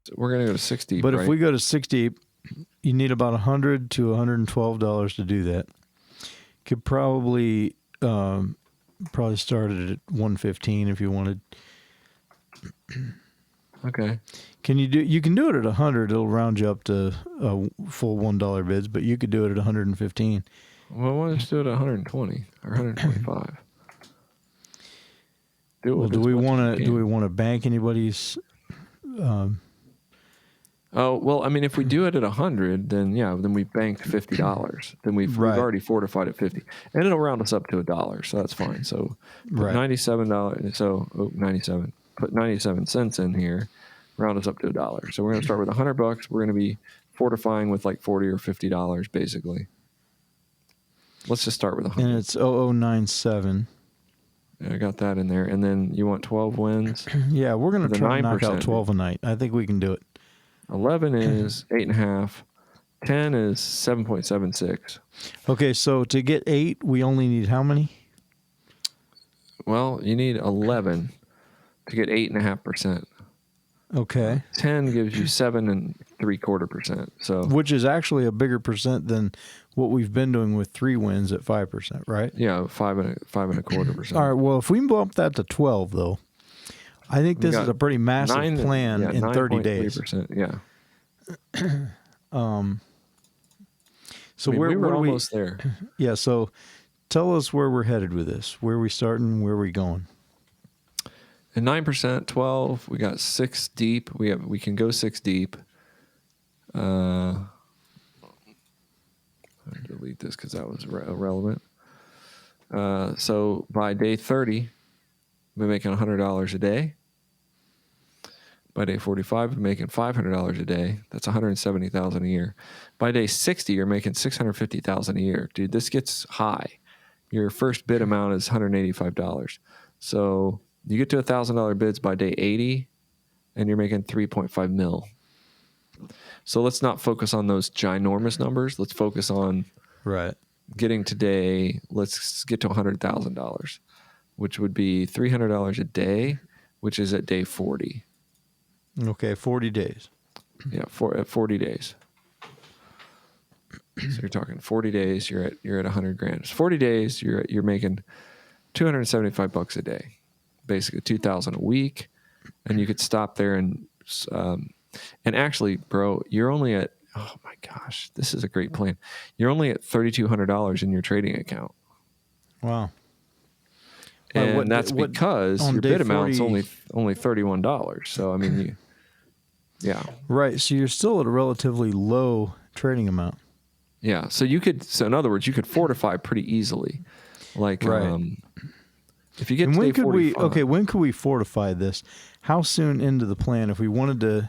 So we're going to go to 60. But right? if we go to 60, you need about $100 to $112 to do that. Could probably start it at 115 if you wanted. Okay. You can do it at 100. It'll round you up to full $1 bids, but you could do it at 115. Well, why don't you do it at 120 or 125? Do we want to bank anybody's? Oh, well, I mean, if we do it at 100, then we banked $50. Then we've already fortified at 50, and it'll round us up to $1, so that's fine. So put $97. So 97. Put 97 cents in here, round us up to $1. So we're going to start with $100. We're going to be fortifying with like $40 or $50, basically. Let's just start with 100. And it's 0097. I got that in there. And then you want 12 wins? Yeah, we're going to try to knock out 12 a night. I think we can do it. 11 is 8.5. 10 is 7.76. Okay, so to get 8, we only need how many? Well, you need 11 to get 8.5%. Okay. 10 gives you 7.75%. So, which is actually a bigger percent than what we've been doing with 3 wins at 5%, right? Yeah, 5.25%. All right. Well, if we can bump that to 12, though, I think this is a pretty massive plan in 30 days. 9.3%. Yeah. So we were almost there. Yeah. So tell us where we're headed with this. Where are we starting? Where are we going? At 9%, 12. We got 6 deep. We can go 6 deep. I'll delete this because that was irrelevant. So by day 30, we're making $100 a day. By day 45, we're making $500 a day. That's $170,000 a year. By day 60, you're making $650,000 a year. Dude, this gets high. Your first bid amount is $185. So you get to $1,000 bids by day 80, and you're making 3.5 mil. So let's not focus on those ginormous numbers. Let's focus on getting today. Let's get to $100,000, which would be $300 a day, which is at day 40. Okay, 40 days. Yeah, at 40 days. So you're talking 40 days. You're at 100 grand. 40 days. You're making $275 a day, basically $2,000 a week, and you could stop there and actually, bro, you're only at, oh my gosh, this is a great plan. You're only at $3,200 in your trading account. Wow. And that's because your bid amount's only $31. So I mean, yeah. Right. So you're still at a relatively low trading amount. Yeah. So in other words, you could fortify pretty easily. Like, if you get to day 45. When could we fortify this? How soon into the plan, if we wanted to,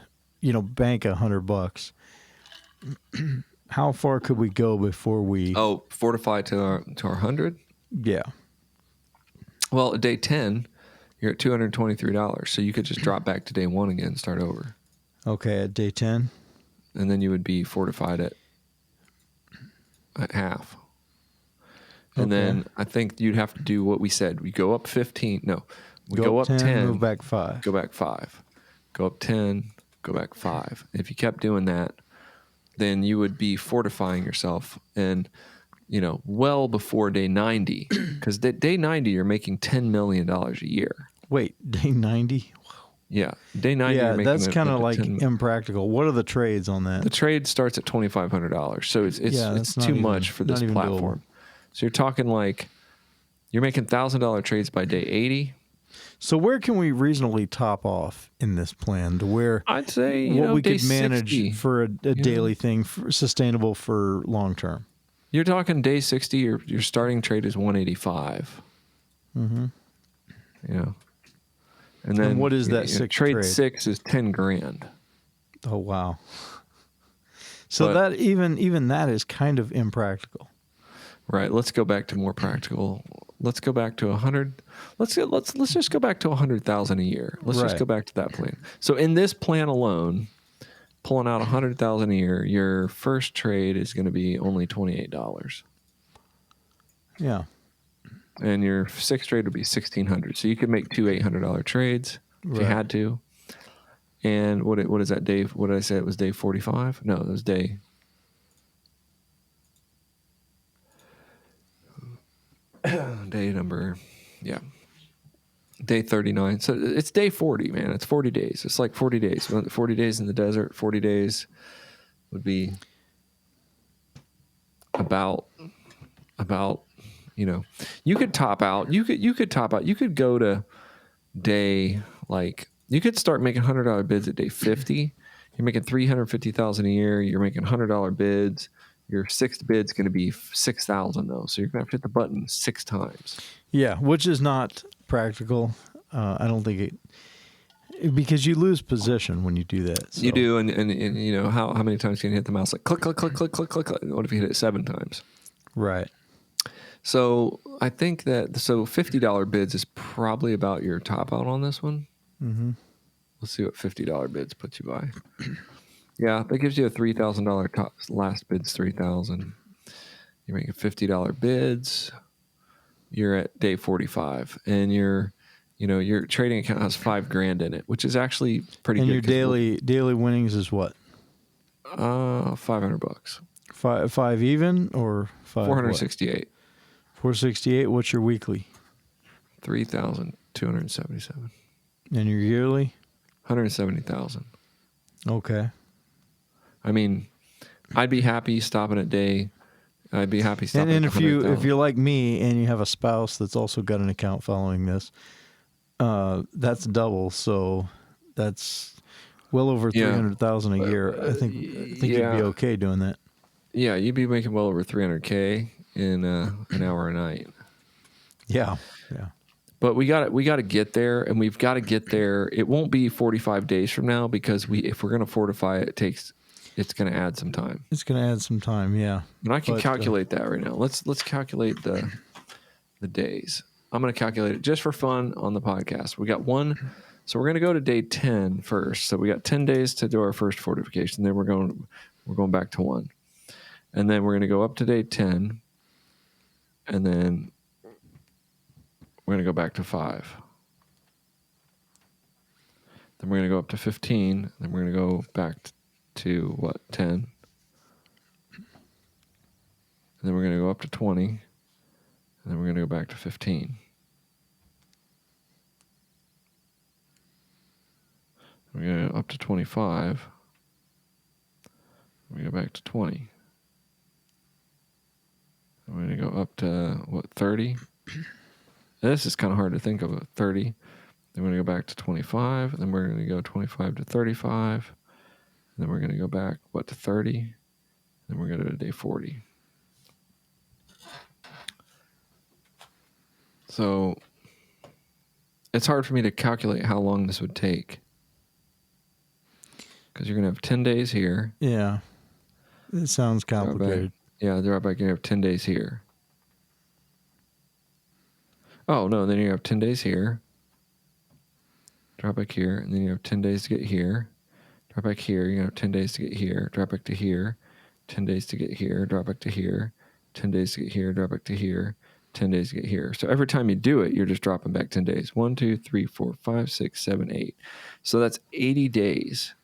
bank $100, how far could we go before we? Oh, fortify to our 100? Yeah. Well, at day 10, you're at $223. So you could just drop back to day 1 again and start over. Okay, at day 10? And then you would be fortified at half. And then I think you'd have to do what we said. We go up 15. No, we go up 10. Move back 5. Go back 5. Go up 10. Go back 5. If you kept doing that, then you would be fortifying yourself and, well before day 90. Because day 90, you're making $10 million a year. Wait, day 90? Yeah. Day 90, you're making that's kind of like impractical. What are the trades on that? The trade starts at $2,500. So it's too much for this platform. Doable. So you're talking like you're making $1,000 trades by day 80. So where can we reasonably top off in this plan to where I'd say what we could manage 60, for a daily thing sustainable for long term? You're talking day 60. Your starting trade is 185. Mm-hmm. Yeah. And then what is that trade 6 is 10 grand. Oh wow. So that even that is kind of impractical. Right. Let's go back to more practical. Let's go back to 100. Let's just go back to 100,000 a year. Let's just go back to that plan. So in this plan alone, pulling out 100,000 a year, your first trade is going to be only $28. Yeah. And your sixth trade would be $1,600. So you could make 2 $800 trades if you had to. And what is that, Dave? What did I say? It was day 45? No, it was day number, yeah, day 39. So it's day 40, man. It's 40 days. It's like 40 days. 40 days in the desert. 40 days would be about you could top out. You could top out. You could go to day, like, you could start making $100 bids at day 50. You're making $350,000 a year. You're making $100 bids. Your sixth bid's going to be $6,000 though, so you're going to have to hit the button 6 times. Yeah, which is not practical. I don't think because you lose position when you do that. So. You do, and you know how many times can you hit the mouse, like click, click, click, click, click, click, click. What if you hit it 7 times? Right. So I think that $50 bids is probably about your top out on this one. Mm-hmm. Let's see what $50 bids put you by. Yeah, that gives you a $3,000 top. Last bid's $3,000. You're making $50 bids. You're at day 45, and your trading account has $5,000 in it, which is actually pretty and good. And your daily winnings is what? $500. Five even or 468. 468. What's your weekly? 3,277. And your yearly? 170,000. Okay. I mean, I'd be happy stopping at day. I'd be happy stopping. And at if you're like me and you have a spouse that's also got an account following this, that's double. So that's well over 300,000 a year. I think you'd be okay doing that. Yeah, you'd be making well over $300K in an hour a night. Yeah. But we got to get there, and we've got to get there. It won't be 45 days from now, because if we're going to fortify it, it's going to add some time. It's going to add some time, yeah. And I can calculate that right now. Let's calculate the days. I'm going to calculate it just for fun on the podcast. We got one, so we're going to go to day 10 first. So we got 10 days to do our first fortification. Then we're going back to 1, and then we're going to go up to day 10, and then we're going to go back to 5. Then we're going to go up to 15. Then we're going to go back to 10. And then we're going to go up to 20. And then we're going to go back to 15. We're going to go up to 25. We go back to 20. And we're going to go up to 30. This is kind of hard to think of. 30. Then we're going to go back to 25. Then we're going to go 25 to 35. And then we're going to go back, to 30. Then we're going to go to day 40. So it's hard for me to calculate how long this would take, because you're going to have 10 days here. Yeah. It sounds complicated. They're back. You have 10 days here. Oh, no, then you have 10 days here. Drop back here, and then you have 10 days to get here. Drop back here, you have 10 days to get here. Drop back to here. 10 days to get here. Drop back to here. 10 days to get here. Drop back to here. 10 days to get here. So every time you do it, you're just dropping back 10 days. 1, 2, 3, 4, 5, 6, 7, 8. So that's 80 days.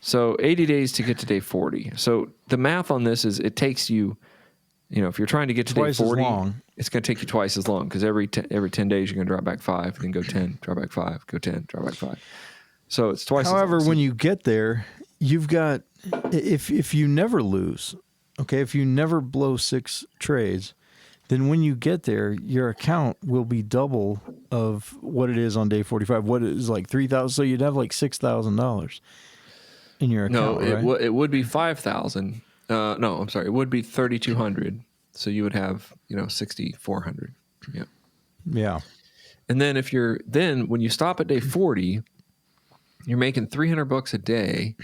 So 80 days to get to day 40. So the math on this is it takes you, if you're trying to get to twice day 40, as long. It's going to take you twice as long, because every 10 days you're going to drop back 5, then go 10, drop back 5, go 10, drop back 5. So it's twice However, as long. when you get there, you've got, if you never lose, okay, if you never blow 6 trades, then when you get there, your account will be double of what it is on day 45. What is like 3,000, so you'd have like $6,000 in your account, right? No, it would be 5,000. No, I'm sorry. It would be 3,200. So you would have, 6,400. Yeah. Yeah. And then when you stop at day 40, you're making $300 a day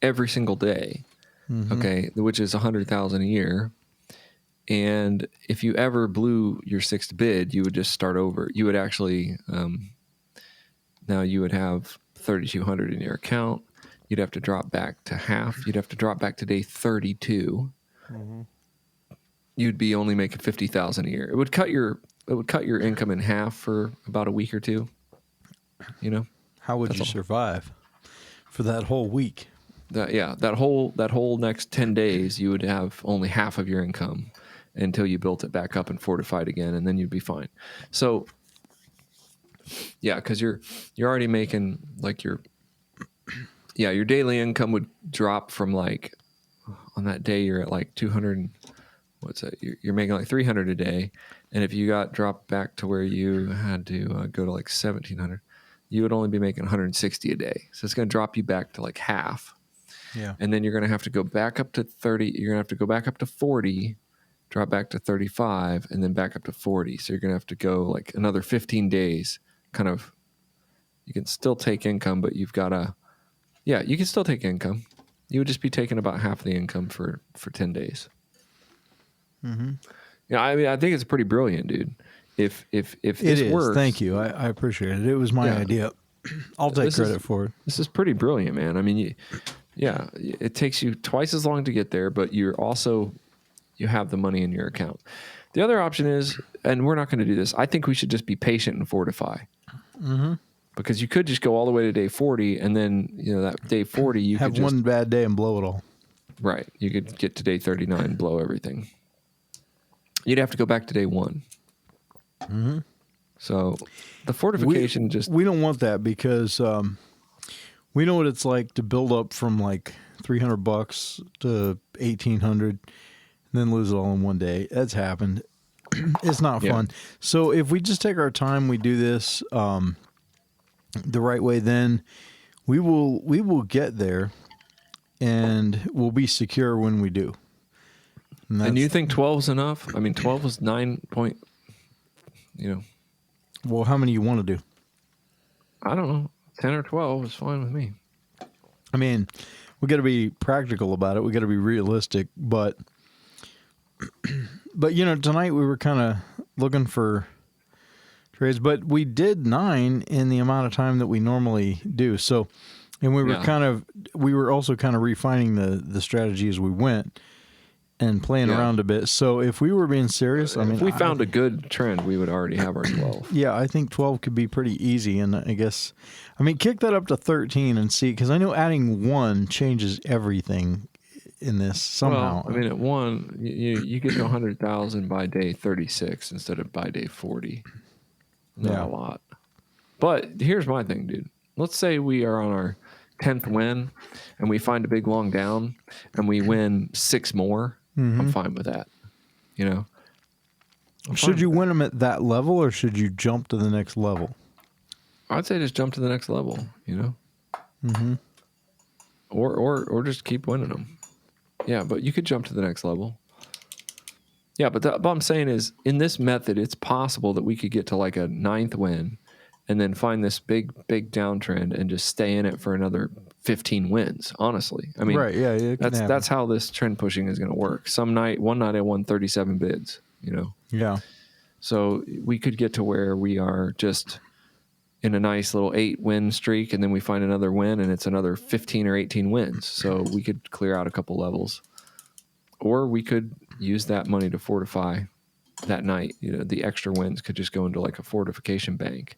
every single day. Mm-hmm. Okay. Which is 100,000 a year. And if you ever blew your 6th bid, you would just start over. You would actually, now you would have 3,200 in your account. You'd have to drop back to half. You'd have to drop back to day 32. Mm-hmm. You'd be only making 50,000 a year. It would cut your income in half for about a week or two. You know, How would That's you all. survive for that whole week? that whole next 10 days, you would have only half of your income until you built it back up and fortified again, and then you'd be fine. So, yeah, because you're already making like your daily income would drop from like on that day you're at like 200. What's that? You're making like 300 a day, and if you got dropped back to where you had to go to like 1700, you would only be making 160 a day. So it's going to drop you back to like half. Yeah. And then you're going to have to go back up to 30. You're going to have to go back up to 40, drop back to 35, and then back up to 40. So you're going to have to go like another 15 days. Kind of, you can still take income, but you've got to, you can still take income. You would just be taking about half the income for 10 days. Mm-hmm. Yeah, I mean, I think it's pretty brilliant, dude. If It this is. works, Thank you. I appreciate it. It was my Yeah. idea. I'll take This is- credit for it. this is pretty brilliant, man. I mean, it takes you twice as long to get there, but you have the money in your account. The other option is, and we're not going to do this, I think we should just be patient and fortify. Mm-hmm. Because you could just go all the way to day 40, and then that day 40 you Have could just one bad day and blow it all. right. You could get to day 39 and blow everything. You'd have to go back to day 1. Mm-hmm. So the fortification We don't want that because we know what it's like to build up from like $300 to $1,800 and then lose it all in one day. That's happened. It's not Yeah. fun. So if we just take our time, we do this the right way, then we will get there and we'll be secure when we do. And that's- you think 12 is enough? I mean, 12 was 9 point, well, how many you want to do? I don't know. 10 or 12 is fine with me. I mean, we got to be practical about it. We got to be realistic, but tonight we were kind of looking for trades, but we did 9 in the amount of time that we normally do. So, and we were Yeah. we were also kind of refining the strategy as we went and playing Yeah. around a bit. So if we were being serious, I mean, if we found a good trend, we would already have our 12. yeah, I think 12 could be pretty easy. And I guess, kick that up to 13 and see, because I know adding 1 changes everything in this somehow. Well, I mean, at 1, you get to 100,000 by day 36 instead of by day 40. Not Yeah. a lot. But here's my thing, dude. Let's say we are on our 10th win and we find a big long down and we win 6 more. I'm fine with that. I'm Should fine you with win them at that level, or should you jump to the next level? that. I'd say just jump to the next level, Mm-hmm. or just keep winning them. Yeah, but you could jump to the next level. Yeah, but what I'm saying is, in this method, it's possible that we could get to like a 9th win and then find this big downtrend and just stay in it for another 15 wins, honestly. I mean, Right, yeah, it can happen. that's how this trend pushing is going to work. One night I won 37 bids, Yeah. So we could get to where we are just in a nice little 8-win streak, and then we find another win, and it's another 15 or 18 wins. So we could clear out a couple levels. Or we could use that money to fortify that night. The extra wins could just go into like a fortification bank.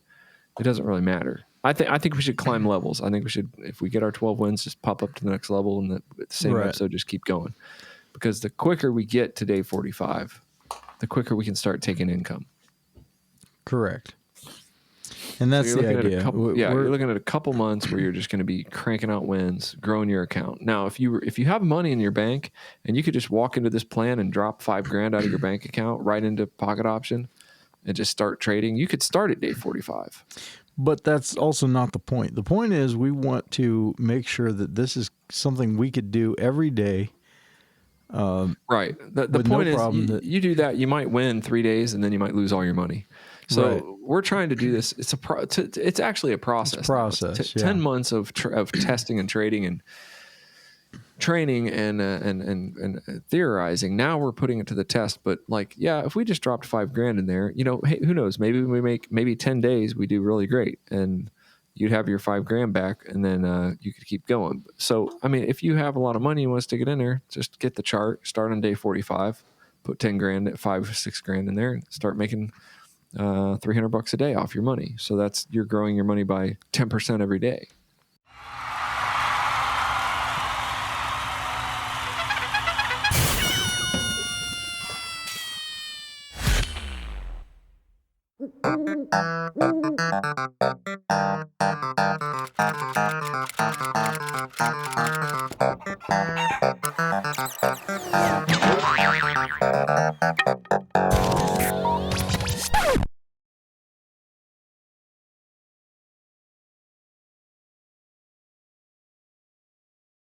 It doesn't really matter. I think we should climb levels. I think we should, if we get our 12 wins, just pop up to the next level, and the same Right. episode just keep going. Because the quicker we get to day 45, the quicker we can start taking income. Correct. And that's So the you're looking at idea. you're looking at a couple months where you're just going to be cranking out wins, growing your account. Now, if you have money in your bank and you could just walk into this plan and drop $5,000 out of your bank account right into pocket option and just start trading, you could start at day 45. But that's also not the point. The point is we want to make sure that this is something we could do every day. Right. The With no point is, problem you do that, you might win 3 days and then you might lose all your money. So Right. we're trying to do this. It's actually a process. It's a process, It's yeah. 10 months of testing and trading and training and theorizing. Now we're putting it to the test. But if we just dropped $5,000 in there, hey, who knows? Maybe we make 10 days we do really great, and you'd have your $5,000 back, and then you could keep going. So I mean, if you have a lot of money and want to stick it in there, just get the chart, start on day 45, put $10,000 at $5 or $6,000 in there, and start making $300 a day off your money. So you're growing your money by 10% every day.